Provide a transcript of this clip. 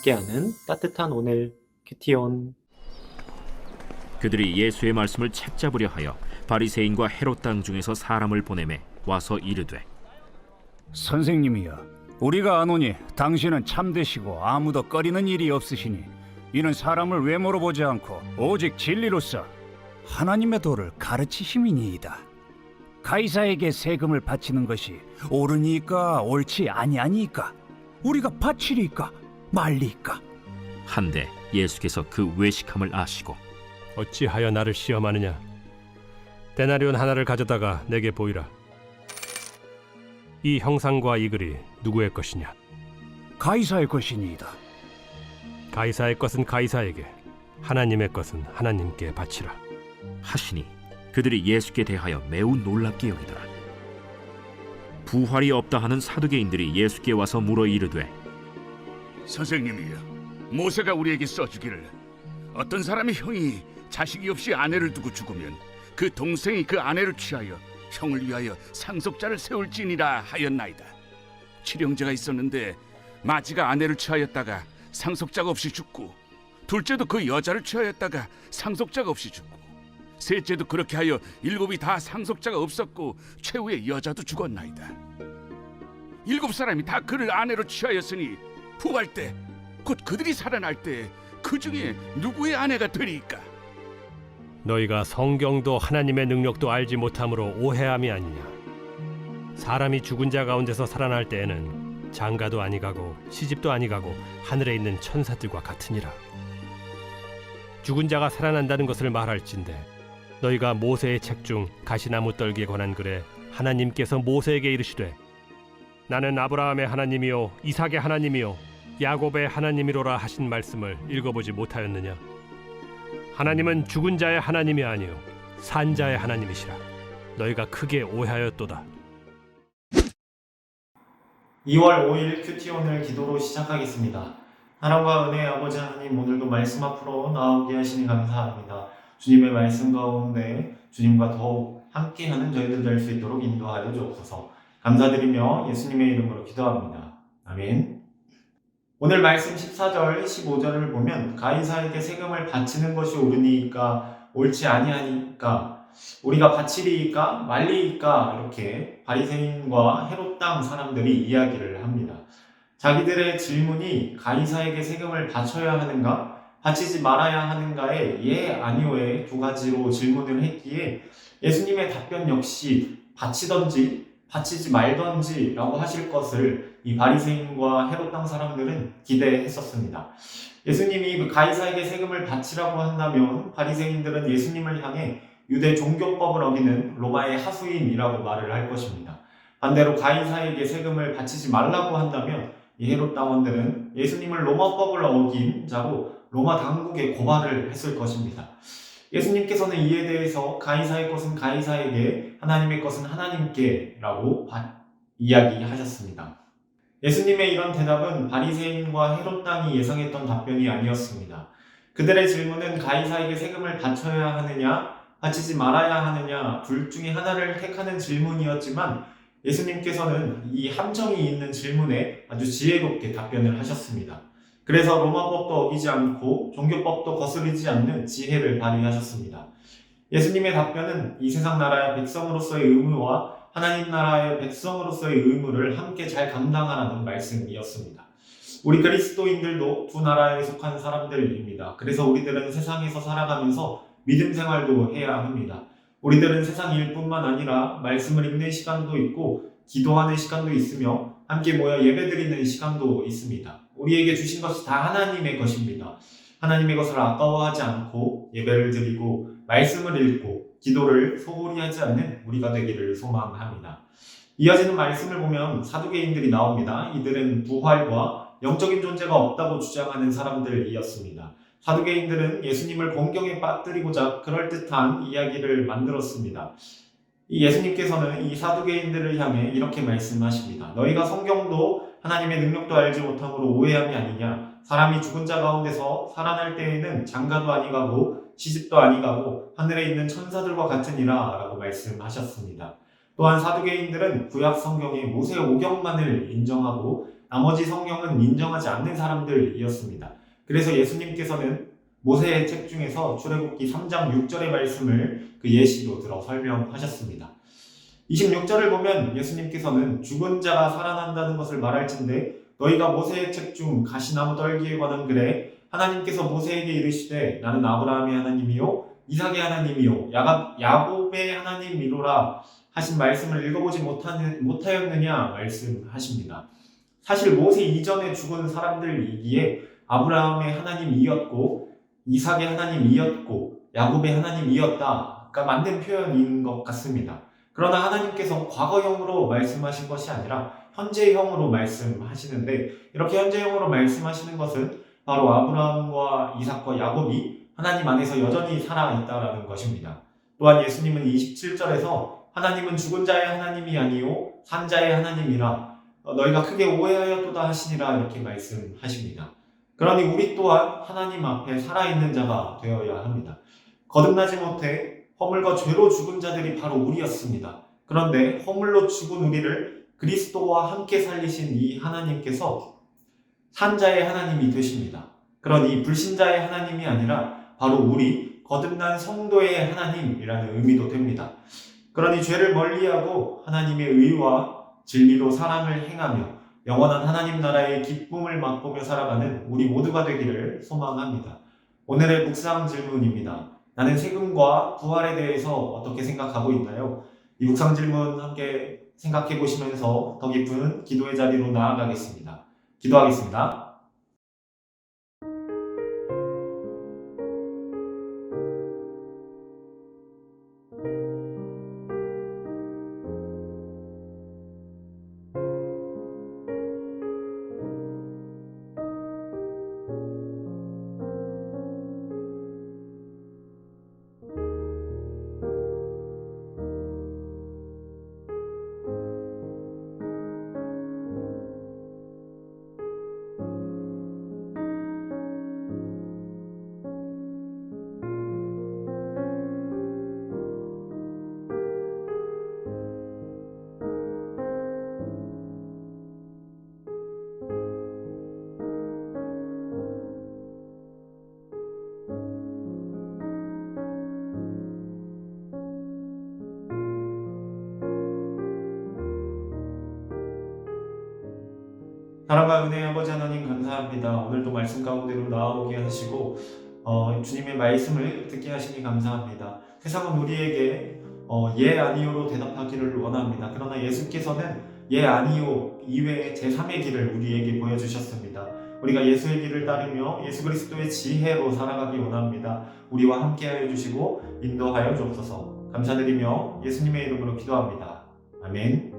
함께하는 따뜻한 오늘 큐티온. 그들이 예수의 말씀을 책잡으려 하여 바리새인과 헤롯 당 중에서 사람을 보내매 와서 이르되, 선생님이여, 우리가 아노니 당신은 참되시고 아무도 꺼리는 일이 없으시니 이는 사람을 외모로 보지 않고 오직 진리로서 하나님의 도를 가르치심이니이다. 가이사에게 세금을 바치는 것이 옳으니까 옳지 아니하니까? 우리가 바치리까 말리까? 한데 예수께서 그 외식함을 아시고 어찌하여 나를 시험하느냐? 데나리온 하나를 가져다가 내게 보이라. 이 형상과 이 글이 누구의 것이냐? 가이사의 것이니이다. 가이사의 것은 가이사에게, 하나님의 것은 하나님께 바치라. 하시니 그들이 예수께 대하여 매우 놀랍게 여기더라. 부활이 없다 하는 사두개인들이 예수께 와서 물어 이르되, 선생님이여, 모세가 우리에게 써주기를 어떤 사람의 형이 자식이 없이 아내를 두고 죽으면 그 동생이 그 아내를 취하여 형을 위하여 상속자를 세울지니라 하였나이다. 칠형제가 있었는데 마지가 아내를 취하였다가 상속자가 없이 죽고, 둘째도 그 여자를 취하였다가 상속자가 없이 죽고, 셋째도 그렇게 하여 일곱이 다 상속자가 없었고 최후의 여자도 죽었나이다. 일곱 사람이 다 그를 아내로 취하였으니 부활 때 곧 그들이 살아날 때 그 중에 누구의 아내가 되리까? 너희가 성경도 하나님의 능력도 알지 못함으로 오해함이 아니냐? 사람이 죽은 자 가운데서 살아날 때에는 장가도 아니가고 시집도 아니가고 하늘에 있는 천사들과 같으니라. 죽은 자가 살아난다는 것을 말할진대 너희가 모세의 책 중 가시나무 떨기에 관한 글에 하나님께서 모세에게 이르시되 나는 아브라함의 하나님이요 이삭의 하나님이요 야곱의 하나님이로라 하신 말씀을 읽어보지 못하였느냐? 하나님은 죽은 자의 하나님이 아니요 산 자의 하나님이시라. 너희가 크게 오해하였도다. 2월 5일 큐티온을 기도로 시작하겠습니다. 사랑과 은혜의 아버지 하나님, 오늘도 말씀 앞으로 나오게 하시니 감사합니다. 주님의 말씀 가운데 주님과 더욱 함께하는 저희들 될 수 있도록 인도하여 주옵소서. 감사드리며 예수님의 이름으로 기도합니다. 아멘. 오늘 말씀 14절, 15절을 보면 가이사에게 세금을 바치는 것이 옳으니까 옳지 아니하니까 우리가 바치리이까 말리이까 이렇게 바리새인과 헤롯 당 사람들이 이야기를 합니다. 자기들의 질문이 가이사에게 세금을 바쳐야 하는가 바치지 말아야 하는가에 예 아니오의 두 가지로 질문을 했기에 예수님의 답변 역시 바치던지 바치지 말던지 라고 하실 것을 이 바리새인과 헤롯 당 사람들은 기대했었습니다. 예수님이 가이사에게 세금을 바치라고 한다면 바리새인들은 예수님을 향해 유대 종교법을 어기는 로마의 하수인이라고 말을 할 것입니다. 반대로 가이사에게 세금을 바치지 말라고 한다면 이 헤롯 당원들은 예수님을 로마법을 어긴 자로 로마 당국에 고발을 했을 것입니다. 예수님께서는 이에 대해서 가이사의 것은 가이사에게, 하나님의 것은 하나님께 라고 이야기하셨습니다. 예수님의 이런 대답은 바리새인과 헤롯 당이 예상했던 답변이 아니었습니다. 그들의 질문은 가이사에게 세금을 바쳐야 하느냐, 바치지 말아야 하느냐 둘 중에 하나를 택하는 질문이었지만 예수님께서는 이 함정이 있는 질문에 아주 지혜롭게 답변을 하셨습니다. 그래서 로마법도 어기지 않고 종교법도 거스르지 않는 지혜를 발휘하셨습니다. 예수님의 답변은 이 세상 나라의 백성으로서의 의무와 하나님 나라의 백성으로서의 의무를 함께 잘 감당하라는 말씀이었습니다. 우리 그리스도인들도 두 나라에 속한 사람들입니다. 그래서 우리들은 세상에서 살아가면서 믿음 생활도 해야 합니다. 우리들은 세상 일뿐만 아니라 말씀을 읽는 시간도 있고 기도하는 시간도 있으며 함께 모여 예배드리는 시간도 있습니다. 우리에게 주신 것이 다 하나님의 것입니다. 하나님의 것을 아까워하지 않고 예배를 드리고 말씀을 읽고 기도를 소홀히 하지 않는 우리가 되기를 소망합니다. 이어지는 말씀을 보면 사두개인들이 나옵니다. 이들은 부활과 영적인 존재가 없다고 주장하는 사람들이었습니다. 사두개인들은 예수님을 공경에 빠뜨리고자 그럴듯한 이야기를 만들었습니다. 예수님께서는 이 사두개인들을 향해 이렇게 말씀하십니다. 너희가 성경도 하나님의 능력도 알지 못함으로 오해함이 아니냐? 사람이 죽은 자 가운데서 살아날 때에는 장가도 아니가고 시집도 아니가고 하늘에 있는 천사들과 같으니라 라고 말씀하셨습니다. 또한 사두개인들은 구약 성경의 모세 오경만을 인정하고 나머지 성경은 인정하지 않는 사람들이었습니다. 그래서 예수님께서는 모세의 책 중에서 출애굽기 3장 6절의 말씀을 그 예시로 들어 설명하셨습니다. 26절을 보면 예수님께서는 죽은 자가 살아난다는 것을 말할진대 너희가 모세의 책 중 가시나무 떨기에 관한 글에 하나님께서 모세에게 이르시되 나는 아브라함의 하나님이요 이삭의 하나님이요 야곱의 하나님이로라 하신 말씀을 읽어보지 못하였느냐 말씀하십니다. 사실 모세 이전에 죽은 사람들이기에 아브라함의 하나님이었고 이삭의 하나님이었고 야곱의 하나님이었다가 맞는 표현인 것 같습니다. 그러나 하나님께서 과거형으로 말씀하신 것이 아니라 현재형으로 말씀하시는데 이렇게 현재형으로 말씀하시는 것은 바로 아브라함과 이삭과 야곱이 하나님 안에서 여전히 살아있다라는 것입니다. 또한 예수님은 27절에서 하나님은 죽은 자의 하나님이 아니요 산 자의 하나님이라 너희가 크게 오해하였도다 하시니라 이렇게 말씀하십니다. 그러니 우리 또한 하나님 앞에 살아있는 자가 되어야 합니다. 거듭나지 못해 허물과 죄로 죽은 자들이 바로 우리였습니다. 그런데 허물로 죽은 우리를 그리스도와 함께 살리신 이 하나님께서 산자의 하나님이 되십니다. 그러니 불신자의 하나님이 아니라 바로 우리 거듭난 성도의 하나님이라는 의미도 됩니다. 그러니 죄를 멀리하고 하나님의 의와 진리로 사랑을 행하며 영원한 하나님 나라의 기쁨을 맛보며 살아가는 우리 모두가 되기를 소망합니다. 오늘의 묵상 질문입니다. 나는 세금과 부활에 대해서 어떻게 생각하고 있나요? 이 묵상 질문 함께 생각해 보시면서 더 깊은 기도의 자리로 나아가겠습니다. 기도하겠습니다. 사랑과 은혜의 아버지 하나님 감사합니다. 오늘도 말씀 가운데로 나오게 하시고 주님의 말씀을 듣게 하시니 감사합니다. 세상은 우리에게 예 아니요로 대답하기를 원합니다. 그러나 예수께서는 예 아니요 이외의 제3의 길을 우리에게 보여주셨습니다. 우리가 예수의 길을 따르며 예수 그리스도의 지혜로 살아가기 원합니다. 우리와 함께하여 주시고 인도하여 주옵소서. 감사드리며 예수님의 이름으로 기도합니다. 아멘.